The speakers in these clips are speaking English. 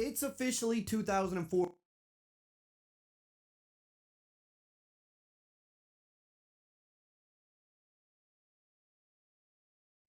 It's officially 2004.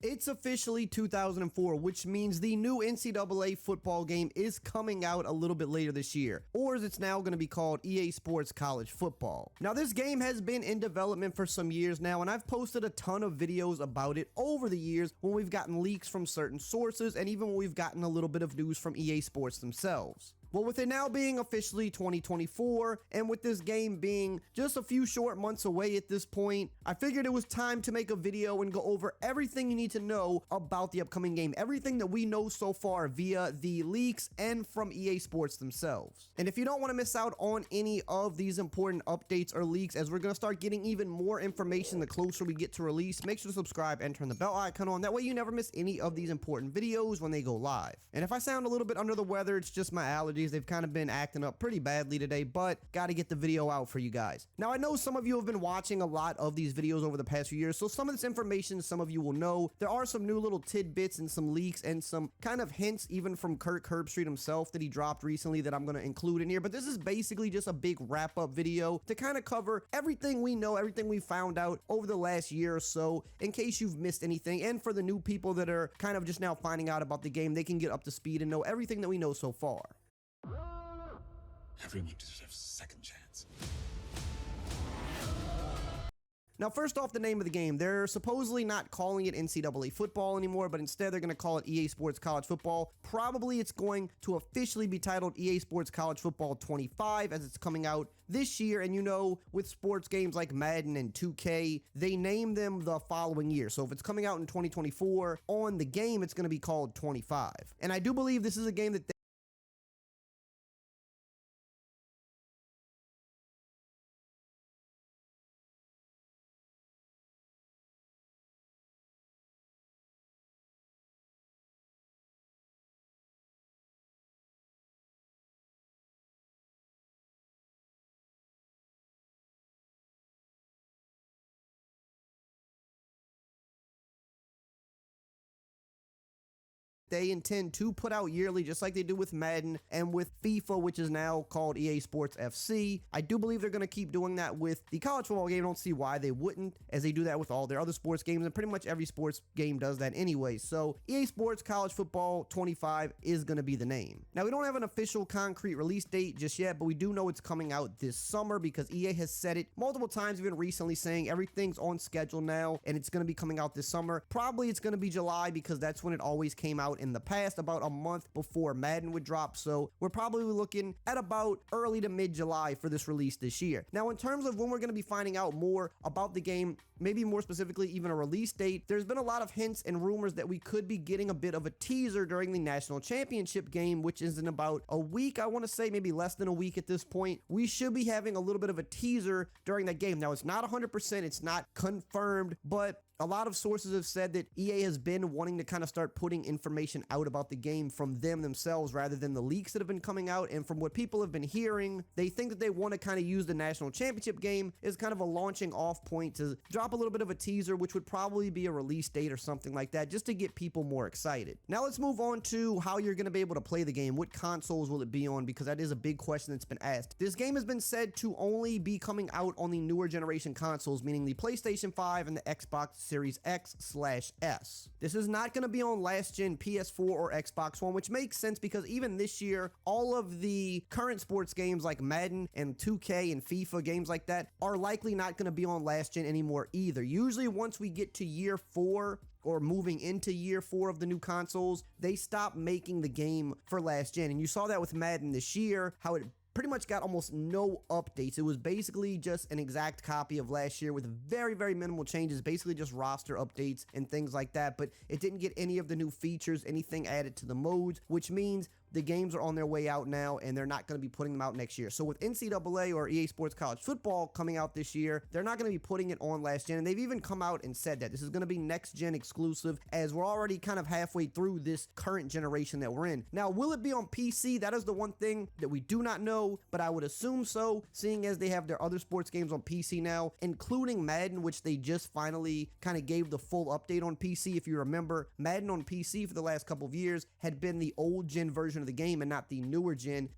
It's officially 2004, which means the new NCAA football game is coming out a little bit later this year, or as it's now going to be called, EA Sports College Football. Now, this game has been in development for some years now, and I've posted a ton of videos about it over the years when we've gotten leaks from certain sources, and even when we've gotten a little bit of news from EA Sports themselves. Well, with it now being officially 2024, and with this game being just a few short months away at this point, I figured it was time to make a video and go over everything you need to know about the upcoming game, everything that we know so far via the leaks and from EA Sports themselves. And if you don't want to miss out on any of these important updates or leaks, as we're going to start getting even more information the closer we get to release, make sure to subscribe and turn the bell icon on. That way you never miss any of these important videos when they go live. And if I sound a little bit under the weather, it's just my allergies. They've kind of been acting up pretty badly today, but got to get the video out for you guys. Now, I know some of you have been watching a lot of these videos over the past few years, so some of this information some of you will know. There are some new little tidbits and some leaks and some kind of hints even from Kirk Herbstreit himself that he dropped recently that I'm going to include in here, but this is basically just a big wrap-up video to kind of cover everything we know, everything we found out over the last year or so, in case you've missed anything, and for the new people that are kind of just now finding out about the game, they can get up to speed and know everything that we know so far. Everyone deserves a second chance. Now, first off, the name of the game. They're supposedly not calling it NCAA football anymore, but instead they're going to call it EA Sports College Football. Probably it's going to officially be titled EA Sports College Football 25 as it's coming out this year. And you know, with sports games like Madden and 2K, they name them the following year. So if it's coming out in 2024, on the game, it's going to be called 25. And I do believe this is a game that they intend to put out yearly, just like they do with Madden and with FIFA, which is now called EA Sports FC. I do believe they're going to keep doing that with the college football game. I don't see why they wouldn't, as they do that with all their other sports games, and pretty much every sports game does that anyway. So EA Sports College Football 25 is going to be the name. Now, we don't have an official concrete release date just yet, but we do know it's coming out this summer because EA has said it multiple times, even recently, saying everything's on schedule now and it's going to be coming out this summer. Probably it's going to be July because that's when it always came out in the past, about a month before Madden would drop. So we're probably looking at about early to mid-July for this release this year. Now, in terms of when we're going to be finding out more about the game, maybe more specifically even a release date, there's been a lot of hints and rumors that we could be getting a bit of a teaser during the national championship game, which is in about a week. I want to say maybe less than a week at this point. We should be having a little bit of a teaser during that game. Now, it's not 100%, it's not confirmed, but a lot of sources have said that EA has been wanting to kind of start putting information out about the game from them themselves rather than the leaks that have been coming out. And from what people have been hearing, they think that they want to kind of use the national championship game as kind of a launching off point to drop a little bit of a teaser, which would probably be a release date or something like that, just to get people more excited. Now let's move on to how you're going to be able to play the game. What consoles will it be on? Because that is a big question that's been asked. This game has been said to only be coming out on the newer generation consoles, meaning the PlayStation 5 and the Xbox Series X/S. This is not going to be on last gen PS4 or Xbox One, which makes sense because even this year, all of the current sports games like Madden and 2K and FIFA, games like that, are likely not going to be on last gen anymore either. Usually once we get to year 4 or moving into year 4 of the new consoles, they stop making the game for last gen. And you saw that with Madden this year, how it pretty much got almost no updates. It was basically just an exact copy of last year with very, very minimal changes, basically just roster updates and things like that, but it didn't get any of the new features, anything added to the modes, which means the games are on their way out now and they're not going to be putting them out next year. So with NCAA or EA Sports College Football coming out this year, they're not going to be putting it on last gen. And they've even come out and said that this is going to be next gen exclusive, as we're already kind of halfway through this current generation that we're in. Now, will it be on PC? That is the one thing that we do not know, but I would assume so, seeing as they have their other sports games on PC now, including Madden, which they just finally kind of gave the full update on PC. If you remember, Madden on PC for the last couple of years had been the old gen version version of the game and not the newer gen.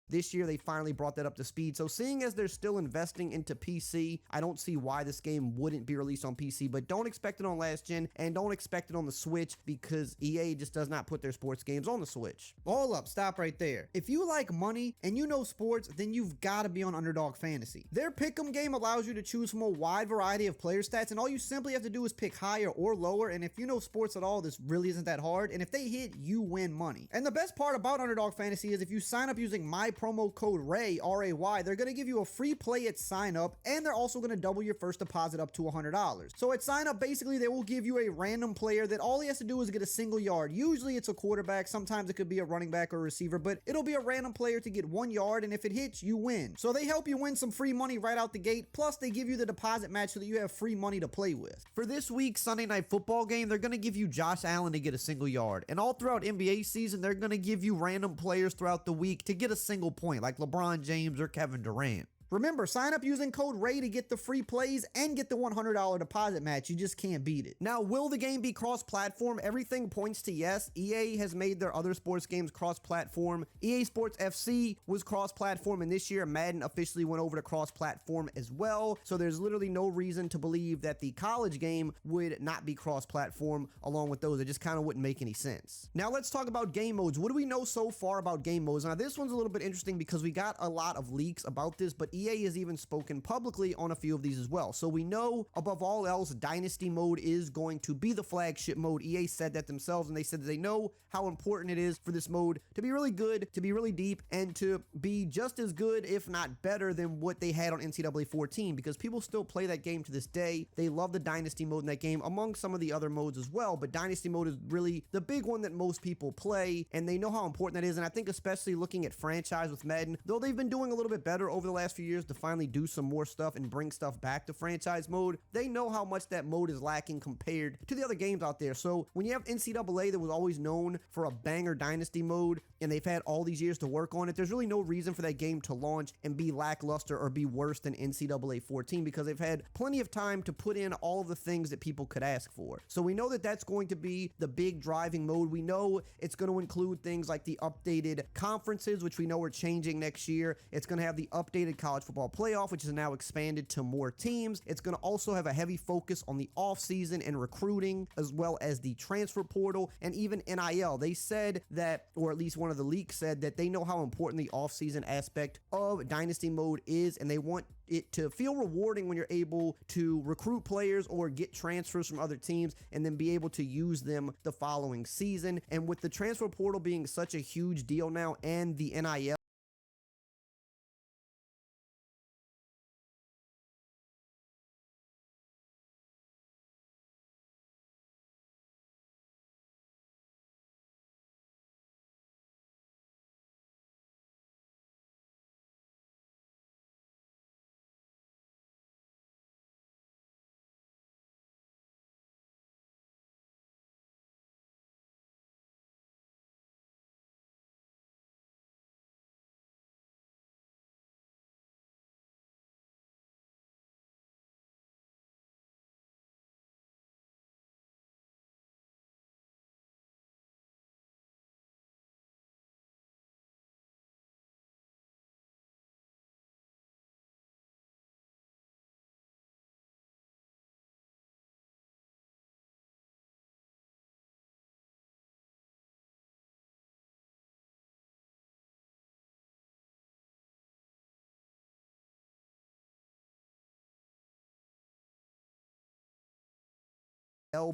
This year, they finally brought that up to speed. So seeing as they're still investing into PC, I don't see why this game wouldn't be released on PC, but don't expect it on last gen and don't expect it on the Switch because EA just does not put their sports games on the Switch. Hold up, stop right there. If you like money and you know sports, then you've got to be on Underdog Fantasy. Their pick'em game allows you to choose from a wide variety of player stats, and all you simply have to do is pick higher or lower, and if you know sports at all, this really isn't that hard, and if they hit, you win money. And the best part about Underdog Fantasy is if you sign up using my promo code RAY, R-A-Y, they're going to give you a free play at sign up, and they're also going to double your first deposit up to $100. So at sign up, basically, they will give you a random player that all he has to do is get a single yard. Usually it's a quarterback, sometimes it could be a running back or a receiver, but it'll be a random player to get 1 yard, and if it hits, you win. So they help you win some free money right out the gate, plus they give you the deposit match so that you have free money to play with. For this week's Sunday Night Football game, they're going to give you Josh Allen to get a single yard. And all throughout NBA season, they're going to give you random players throughout the week to get a single point, like LeBron James or Kevin Durant. Remember, sign up using code RAY to get the free plays and get the $100 deposit match. You just can't beat it. Now, will the game be cross-platform? Everything points to yes. EA has made their other sports games cross-platform. EA Sports FC was cross-platform, and this year Madden officially went over to cross-platform as well. So there's literally no reason to believe that the college game would not be cross-platform along with those. It just kind of wouldn't make any sense. Now, let's talk about game modes. What do we know so far about game modes? Now, this one's a little bit interesting because we got a lot of leaks about this, but EA has even spoken publicly on a few of these as well. So we know above all else, Dynasty mode is going to be the flagship mode. EA said that themselves, and they said that they know how important it is for this mode to be really good, to be really deep, and to be just as good, if not better, than what they had on NCAA 14, because people still play that game to this day. They love the Dynasty mode in that game, among some of the other modes as well, but Dynasty mode is really the big one that most people play, and they know how important that is. And I think especially looking at franchise with Madden, though they've been doing a little bit better over the last few years to finally do some more stuff and bring stuff back to franchise mode, they know how much that mode is lacking compared to the other games out there. So when you have NCAA that was always known for a banger Dynasty mode, and they've had all these years to work on it, there's really no reason for that game to launch and be lackluster or be worse than NCAA 14 because they've had plenty of time to put in all of the things that people could ask for. So we know that that's going to be the big driving mode. We know it's going to include things like the updated conferences, which we know are changing next year. It's going to have the updated college football playoff, which is now expanded to more teams. It's going to also have a heavy focus on the offseason and recruiting, as well as the transfer portal and even NIL. They said that, or at least one of the leaks said that they know how important the offseason aspect of Dynasty mode is, and they want it to feel rewarding when you're able to recruit players or get transfers from other teams and then be able to use them the following season. And with the transfer portal being such a huge deal now and the NIL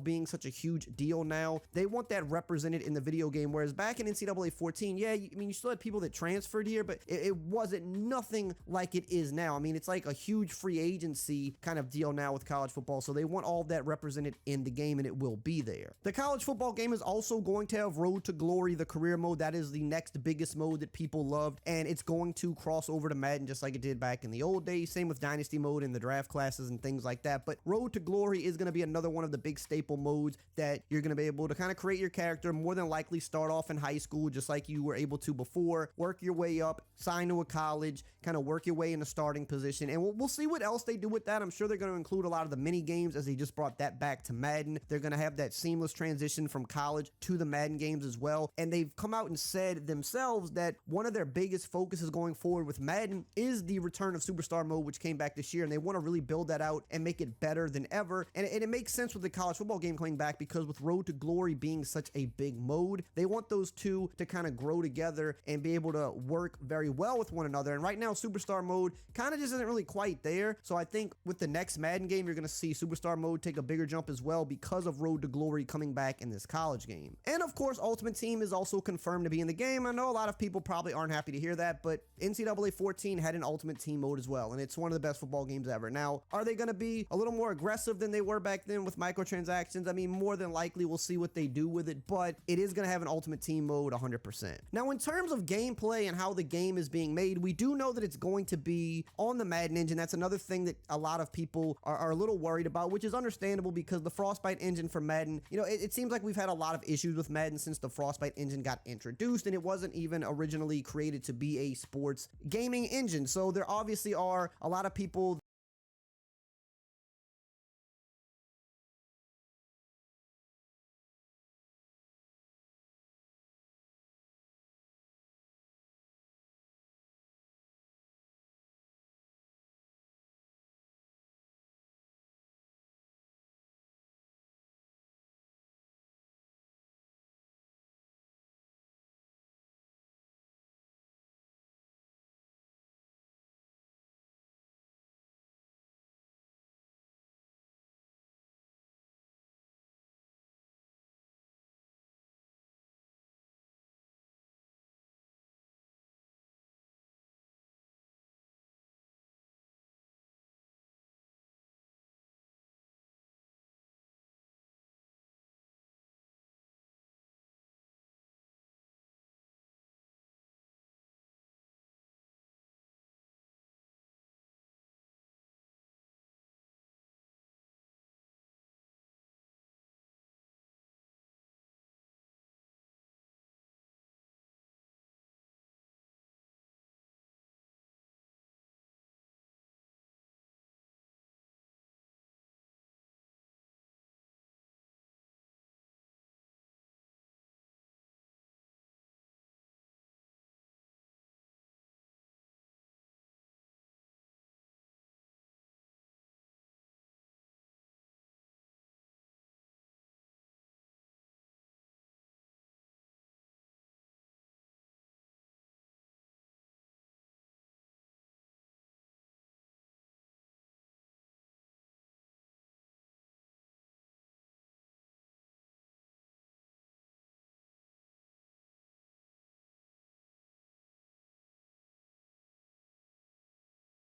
being such a huge deal now, they want that represented in the video game. Whereas back in NCAA 14, yeah, I mean, you still had people that transferred here, but it wasn't nothing like it is now. I mean, it's like a huge free agency kind of deal now with college football. So they want all of that represented in the game, and it will be there. The college football game is also going to have Road to Glory, the career mode. That is the next biggest mode that people loved, and it's going to cross over to Madden just like it did back in the old days. Same with Dynasty mode and the draft classes and things like that. But Road to Glory is going to be another one of the big staple modes that you're going to be able to kind of create your character, more than likely start off in high school just like you were able to before, work your way up, sign to a college, kind of work your way in the starting position, and we'll see what else they do with that. I'm sure they're going to include a lot of the mini games, as they just brought that back to Madden. They're going to have that seamless transition from college to the Madden games as well, and they've come out and said themselves that one of their biggest focuses going forward with Madden is the return of Superstar mode, which came back this year, and they want to really build that out and make it better than ever. And it makes sense with the college football game coming back, because with Road to Glory being such a big mode, they want those two to kind of grow together and be able to work very well with one another. And right now, Superstar mode kind of just isn't really quite there. So I think with the next Madden game, you're going to see Superstar mode take a bigger jump as well, because of Road to Glory coming back in this college game. And of course, Ultimate Team is also confirmed to be in the game. I know a lot of people probably aren't happy to hear that, but NCAA 14 had an Ultimate Team mode as well, and it's one of the best football games ever. Now, are they going to be a little more aggressive than they were back then with microtransactions? I mean, more than likely we'll see what they do with it, but it is going to have an Ultimate Team mode 100%. Now, in terms of gameplay and how the game is being made, we do know that it's going to be on the Madden engine. That's another thing that a lot of people are a little worried about, which is understandable, because the Frostbite engine for Madden, you know, it seems like we've had a lot of issues with Madden since the Frostbite engine got introduced, and it wasn't even originally created to be a sports gaming engine. So there obviously are a lot of people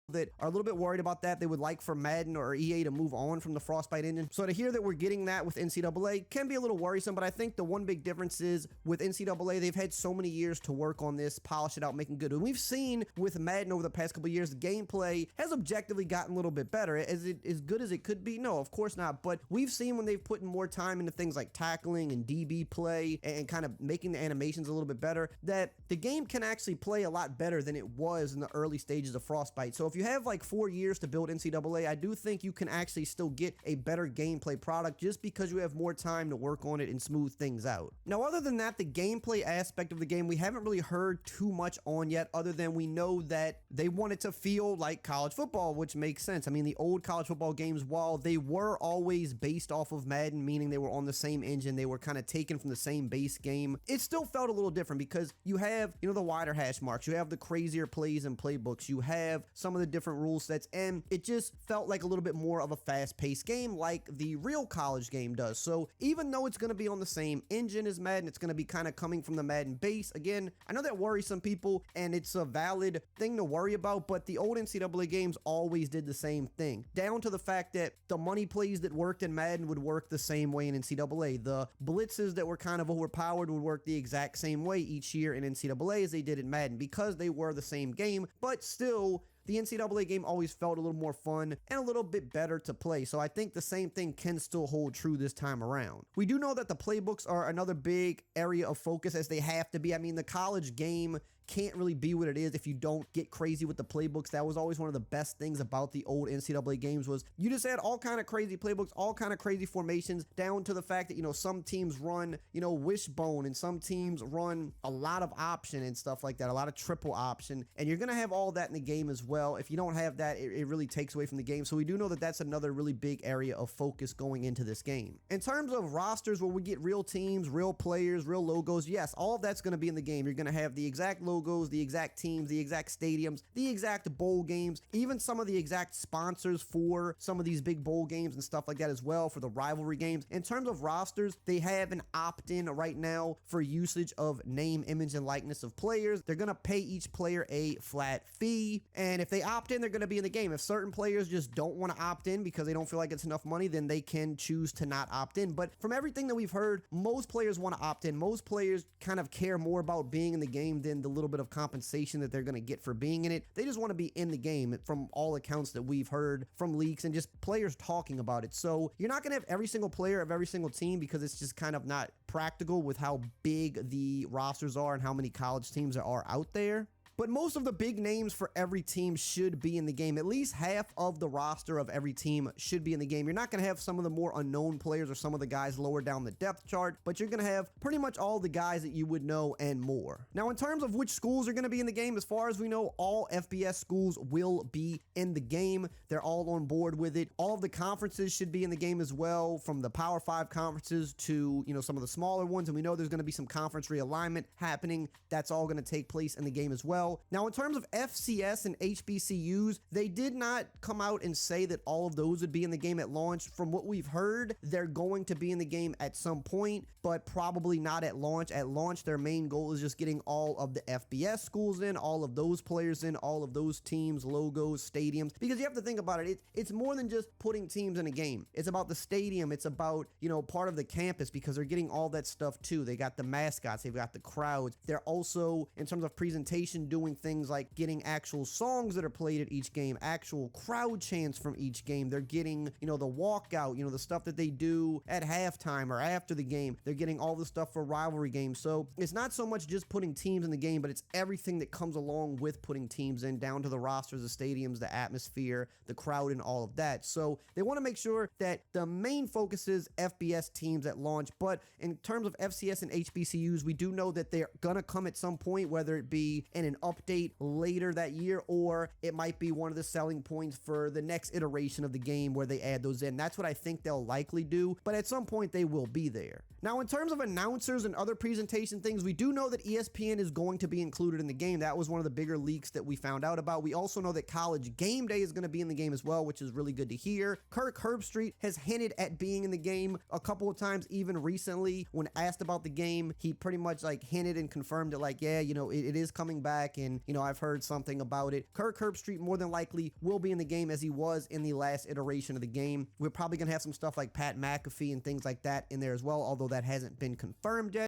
that are a little bit worried about that. They would like for Madden or EA to move on from the Frostbite engine. So to hear that we're getting that with NCAA can be a little worrisome, but I think the one big difference is with NCAA, they've had so many years to work on this, polish it out, making good. And we've seen with Madden over the past couple of years, the gameplay has objectively gotten a little bit better. Is it as good as it could be? No, of course not. But we've seen when they've put in more time into things like tackling and DB play and kind of making the animations a little bit better, that the game can actually play a lot better than it was in the early stages of Frostbite. So if you have like 4 years to build NCAA, I do think you can actually still get a better gameplay product just because you have more time to work on it and smooth things out. Now, other than that, the gameplay aspect of the game, we haven't really heard too much on yet, other than we know that they want it to feel like college football, which makes sense. I mean, the old college football games, while they were always based off of Madden, meaning they were on the same engine, they were kind of taken from the same base game, it still felt a little different because you have, you know, the wider hash marks, you have the crazier plays and playbooks, you have some of the different rule sets, and it just felt like a little bit more of a fast-paced game like the real college game does. So even though it's going to be on the same engine as Madden, it's going to be kind of coming from the Madden base. Again, I know that worries some people, and it's a valid thing to worry about, but the old NCAA games always did the same thing, down to the fact that the money plays that worked in Madden would work the same way in NCAA. The blitzes that were kind of overpowered would work the exact same way each year in NCAA as they did in Madden, because they were the same game, but still the NCAA game always felt a little more fun and a little bit better to play. So I think the same thing can still hold true this time around. We do know that the playbooks are another big area of focus, as they have to be. I mean, the college game can't really be what it is if you don't get crazy with the playbooks. That was always one of the best things about the old NCAA games, was you just had all kind of crazy playbooks, all kind of crazy formations, down to the fact that, you know, some teams run, you know, wishbone, and some teams run a lot of option and stuff like that, a lot of triple option, and you're going to have all that in the game as well. If you don't have that, it really takes away from the game. So we do know that that's another really big area of focus going into this game. In terms of rosters where we get real teams, real players, real logos, yes, all of that's going to be in the game. You're going to have the exact logos, the exact teams, the exact stadiums, the exact bowl games, even some of the exact sponsors for some of these big bowl games and stuff like that as well, for the rivalry games. In terms of rosters, they have an opt-in right now for usage of name, image, and likeness of players. They're going to pay each player a flat fee, and if they opt in, they're going to be in the game. If certain players just don't want to opt in because they don't feel like it's enough money, then they can choose to not opt in. But from everything that we've heard, most players want to opt in. Most players kind of care more about being in the game than the little bit of compensation that they're going to get for being in it. They just want to be in the game, from all accounts that we've heard from leaks and just players talking about it. So you're not going to have every single player of every single team, because it's just kind of not practical with how big the rosters are and how many college teams there are out there. But most of the big names for every team should be in the game. At least half of the roster of every team should be in the game. You're not going to have some of the more unknown players or some of the guys lower down the depth chart, but you're going to have pretty much all the guys that you would know and more. Now, in terms of which schools are going to be in the game, as far as we know, all FBS schools will be in the game. They're all on board with it. All of the conferences should be in the game as well, from the Power 5 conferences to, you know, some of the smaller ones. And we know there's going to be some conference realignment happening. That's all going to take place in the game as well. Now, in terms of FCS and HBCUs, they did not come out and say that all of those would be in the game at launch. From what we've heard, they're going to be in the game at some point, but probably not at launch. At launch, their main goal is just getting all of the FBS schools in, all of those players in, all of those teams, logos, stadiums, because you have to think about it. It's more than just putting teams in a game. It's about the stadium. It's about, you know, part of the campus, because they're getting all that stuff too. They got the mascots. They've got the crowds. They're also, in terms of presentation, doing things like getting actual songs that are played at each game, actual crowd chants from each game. They're getting, you know, the walkout, you know, the stuff that they do at halftime or after the game. They're getting all the stuff for rivalry games. So it's not so much just putting teams in the game, but it's everything that comes along with putting teams in, down to the rosters, the stadiums, the atmosphere, the crowd, and all of that. So they want to make sure that the main focus is FBS teams at launch. But in terms of FCS and HBCUs, we do know that they're going to come at some point, whether it be in an update later that year, or it might be one of the selling points for the next iteration of the game where they add those in. That's what I think they'll likely do, but at some point they will be there. Now, in terms of announcers and other presentation things, we do know that ESPN is going to be included in the game. That was one of the bigger leaks that we found out about. We also know that College Game Day is going to be in the game as well, which is really good to hear. Kirk Herbstreit has hinted at being in the game a couple of times, even recently. When asked about the game, he pretty much like hinted and confirmed it, like, yeah, you know, it is coming back, and, you know, I've heard something about it. Kirk Herbstreit more than likely will be in the game, as he was in the last iteration of the game. We're probably going to have some stuff like Pat McAfee and things like that in there as well, although that hasn't been confirmed yet.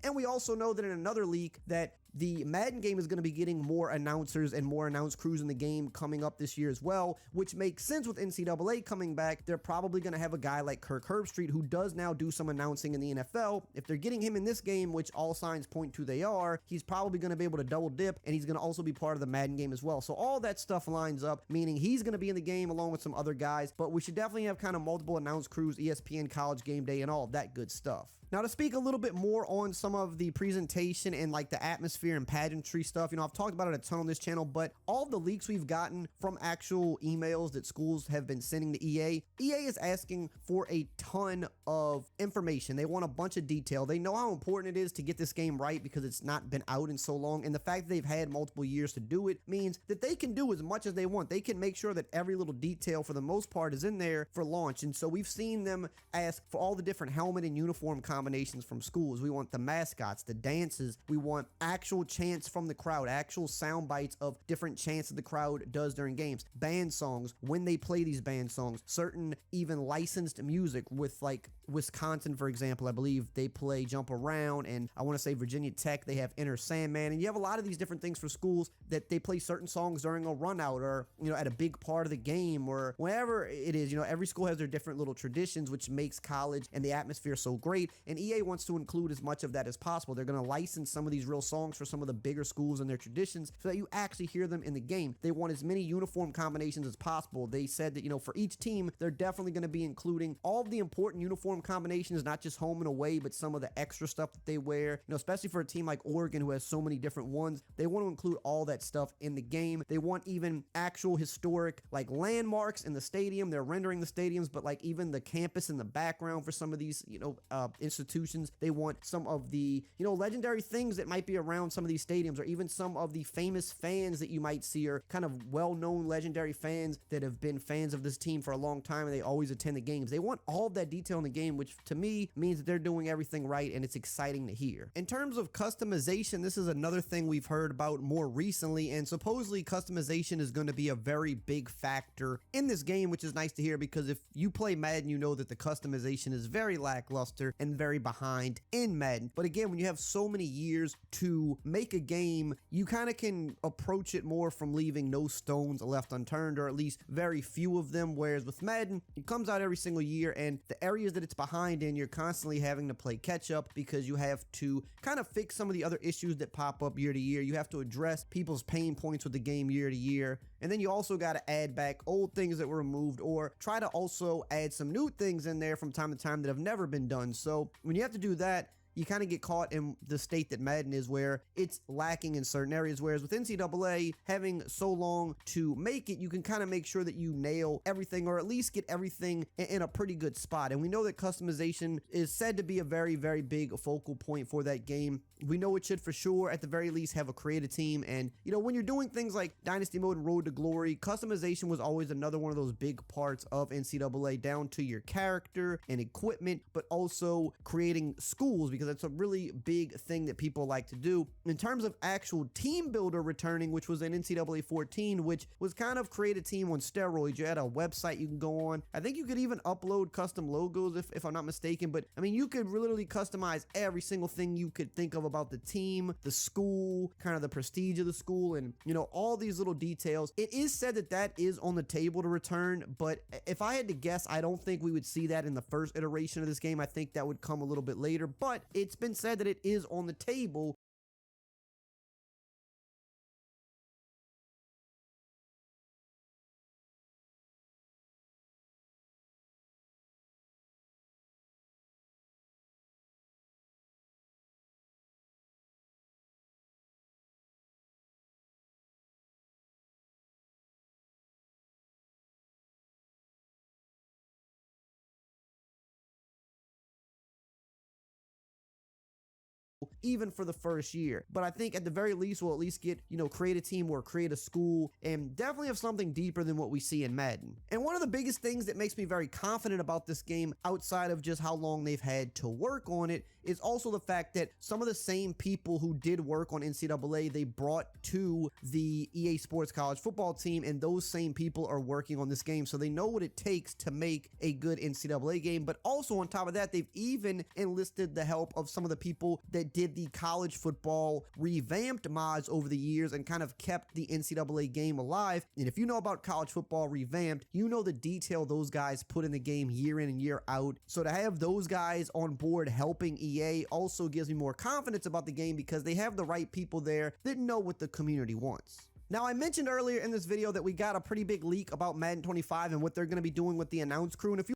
And we also know that in another leak that the Madden game is going to be getting more announcers and more announced crews in the game coming up this year as well, which makes sense with NCAA coming back. They're probably going to have a guy like Kirk Herbstreit, who does now do some announcing in the NFL. If they're getting him in this game, which all signs point to they are, he's probably going to be able to double dip, and he's going to also be part of the Madden game as well. So all that stuff lines up, meaning he's going to be in the game along with some other guys, but we should definitely have kind of multiple announced crews, ESPN, College Game Day, and all of that good stuff. Now, to speak a little bit more on some of the presentation and like the atmosphere atmosphere and pageantry stuff. You know, I've talked about it a ton on this channel, but all the leaks we've gotten from actual emails that schools have been sending to EA is asking for a ton of information. They want a bunch of detail. They know how important it is to get this game right because it's not been out in so long, and the fact that they've had multiple years to do it means that they can do as much as they want. They can make sure that every little detail for the most part is in there for launch. And so we've seen them ask for all the different helmet and uniform combinations from schools. We want the mascots, the dances. We want actual chants from the crowd, actual sound bites of different chants that the crowd does during games, band songs, when they play these band songs, certain even licensed music with like Wisconsin, for example. I believe they play Jump Around, and I want to say Virginia Tech, they have Inner Sandman, and you have a lot of these different things for schools that they play certain songs during a run out or, you know, at a big part of the game or whenever it is. You know, every school has their different little traditions, which makes college and the atmosphere so great, and EA wants to include as much of that as possible. They're going to license some of these real songs for some of the bigger schools and their traditions so that you actually hear them in the game. They want as many uniform combinations as possible. They said that, you know, for each team, they're definitely going to be including all of the important uniform combinations, not just home and away, but some of the extra stuff that they wear. You know, especially for a team like Oregon who has so many different ones, they want to include all that stuff in the game. They want even actual historic like landmarks in the stadium. They're rendering the stadiums, but like even the campus in the background for some of these, you know, institutions. They want some of the, you know, legendary things that might be around some of these stadiums, or even some of the famous fans that you might see, or kind of well-known legendary fans that have been fans of this team for a long time and they always attend the games. They want all of that detail in the game, which to me means that they're doing everything right, and it's exciting to hear. In terms of customization, this is another thing we've heard about more recently, and supposedly customization is going to be a very big factor in this game, which is nice to hear because if you play Madden, you know that the customization is very lackluster and very behind in Madden. But again, when you have so many years to make a game, you kind of can approach it more from leaving no stones left unturned, or at least very few of them, whereas with Madden, it comes out every single year, and the areas that it's behind in, you're constantly having to play catch up because you have to kind of fix some of the other issues that pop up year to year. You have to address people's pain points with the game year to year, and then you also got to add back old things that were removed, or try to also add some new things in there from time to time that have never been done. So when you have to do that, you kind of get caught in the state that Madden is, where it's lacking in certain areas, whereas with NCAA having so long to make it, you can kind of make sure that you nail everything, or at least get everything in a pretty good spot. And we know that customization is said to be a very, very big focal point for that game. We know it should for sure, at the very least, have a creative team. And, you know, when you're doing things like Dynasty Mode and Road to Glory, customization was always another one of those big parts of NCAA, down to your character and equipment, but also creating schools, because that's a really big thing that people like to do. In terms of actual team builder returning, which was in NCAA 14, which was kind of create a team on steroids. You had a website you can go on. I think you could even upload custom logos if I'm not mistaken, but I mean, you could literally customize every single thing you could think of about the team, the school, kind of the prestige of the school, and, you know, all these little details. It is said that that is on the table to return, but if I had to guess, I don't think we would see that in the first iteration of this game. I think that would come a little bit later, but it's been said that it is on the table. Even for the first year. But I think at the very least, we'll at least get, you know, create a team or create a school, and definitely have something deeper than what we see in Madden. And one of the biggest things that makes me very confident about this game, outside of just how long they've had to work on it, is also the fact that some of the same people who did work on NCAA, they brought to the EA Sports College football team, and those same people are working on this game, so they know what it takes to make a good NCAA game. But also on top of that, they've even enlisted the help of some of the people that did the college football revamped mods over the years and kind of kept the NCAA game alive. And if you know about college football revamped, you know the detail those guys put in the game year in and year out. So to have those guys on board helping EA also gives me more confidence about the game, because they have the right people there that know what the community wants. Now, I mentioned earlier in this video that we got a pretty big leak about Madden 25 and what they're going to be doing with the announce crew. And if you